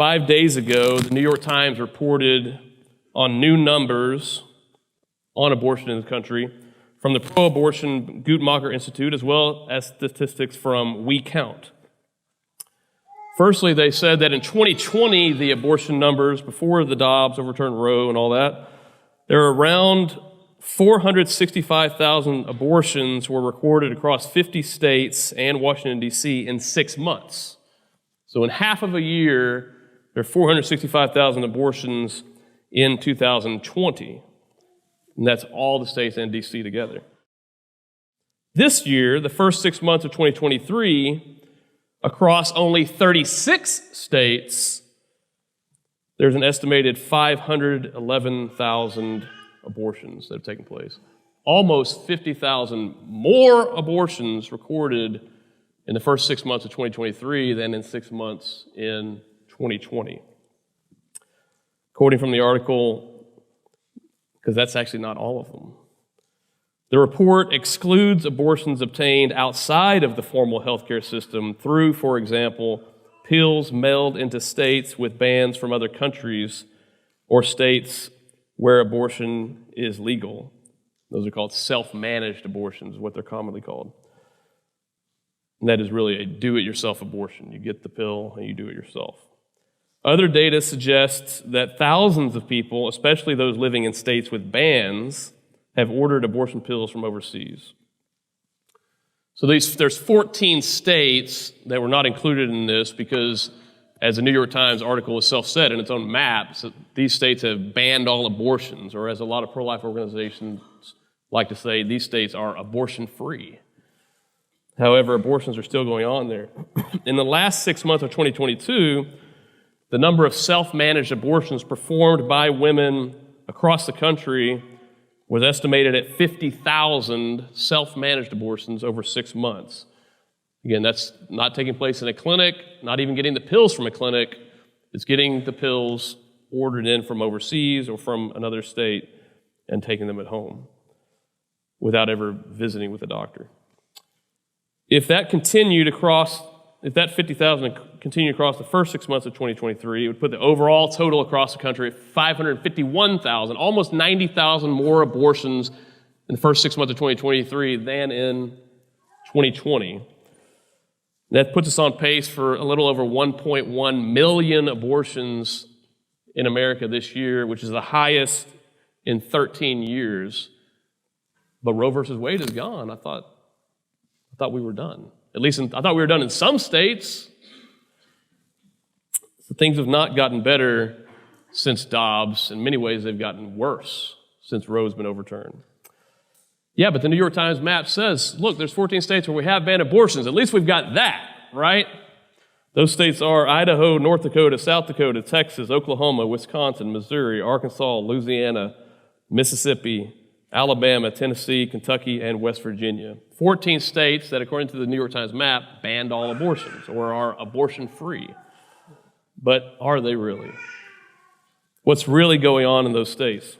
5 days ago, the New York Times reported on new numbers on abortion in the country from the pro-abortion Guttmacher Institute, as well as statistics from We Count. Firstly, they said that in 2020, the abortion numbers, before the Dobbs overturned Roe and all that, there were around 465,000 abortions were recorded across 50 states and Washington, D.C. in 6 months. So in half of a year, there are 465,000 abortions in 2020. And that's all the states and D.C. together. This year, the first 6 months of 2023, across only 36 states, there's an estimated 511,000 abortions that have taken place. Almost 50,000 more abortions recorded in the first 6 months of 2023 than in 6 months in 2020. Quoting from the article, because that's actually not all of them. The report excludes abortions obtained outside of the formal healthcare system through, for example, pills mailed into states with bans from other countries or states where abortion is legal. Those are called self-managed abortions, what they're commonly called. And that is really a do-it-yourself abortion. You get the pill and you do it yourself. Other data suggests that thousands of people, especially those living in states with bans, have ordered abortion pills from overseas. So there's 14 states that were not included in this because, as the New York Times article itself said in its own map, so these states have banned all abortions, or as a lot of pro-life organizations like to say, these states are abortion-free. However, abortions are still going on there. In the last 6 months of 2022, the number of self-managed abortions performed by women across the country was estimated at 50,000 self-managed abortions over 6 months. Again, that's not taking place in a clinic, not even getting the pills from a clinic. It's getting the pills ordered in from overseas or from another state and taking them at home without ever visiting with a doctor. If that 50,000 continued across the first 6 months of 2023, it would put the overall total across the country at 551,000, almost 90,000 more abortions in the first 6 months of 2023 than in 2020. That puts us on pace for a little over 1.1 million abortions in America this year, which is the highest in 13 years. But Roe versus Wade is gone. I thought we were done. I thought we were done in some states. So things have not gotten better since Dobbs. In many ways, they've gotten worse since Roe's been overturned. Yeah, but the New York Times map says, look, there's 14 states where we have banned abortions. At least we've got that, right? Those states are Idaho, North Dakota, South Dakota, Texas, Oklahoma, Wisconsin, Missouri, Arkansas, Louisiana, Mississippi, Alabama, Tennessee, Kentucky, and West Virginia. 14 states that, according to the New York Times map, banned all abortions or are abortion-free. But are they really? What's really going on in those states?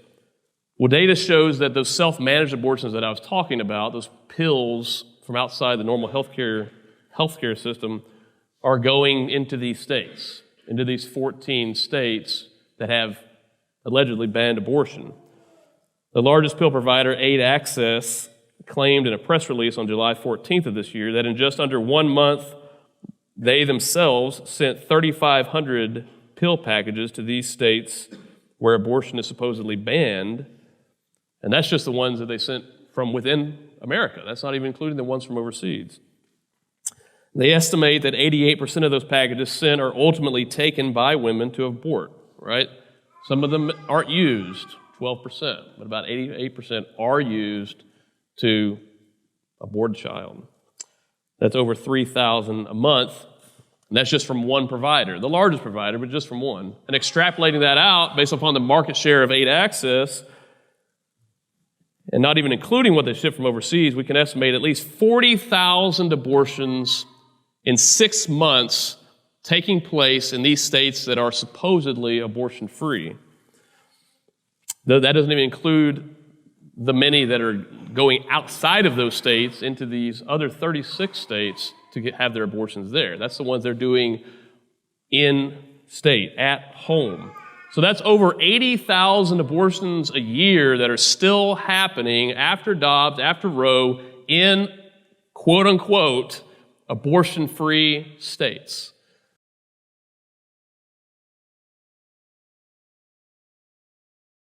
Well, data shows that those self-managed abortions that I was talking about, those pills from outside the normal healthcare system, are going into these states, into these 14 states that have allegedly banned abortion. The largest pill provider, Aid Access, claimed in a press release on July 14th of this year that in just under 1 month, they themselves sent 3,500 pill packages to these states where abortion is supposedly banned. And that's just the ones that they sent from within America. That's not even including the ones from overseas. They estimate that 88% of those packages sent are ultimately taken by women to abort, right? Some of them aren't used, 12%, but about 88% are used to abort a child. That's over 3,000 a month, and that's just from one provider, the largest provider, but just from one. And extrapolating that out based upon the market share of Aid Access, and not even including what they ship from overseas, we can estimate at least 40,000 abortions in 6 months taking place in these states that are supposedly abortion-free. Though that doesn't even include the many that are going outside of those states into these other 36 states to have their abortions there. That's the ones they're doing in state, at home. So that's over 80,000 abortions a year that are still happening after Dobbs, after Roe, in quote-unquote abortion-free states.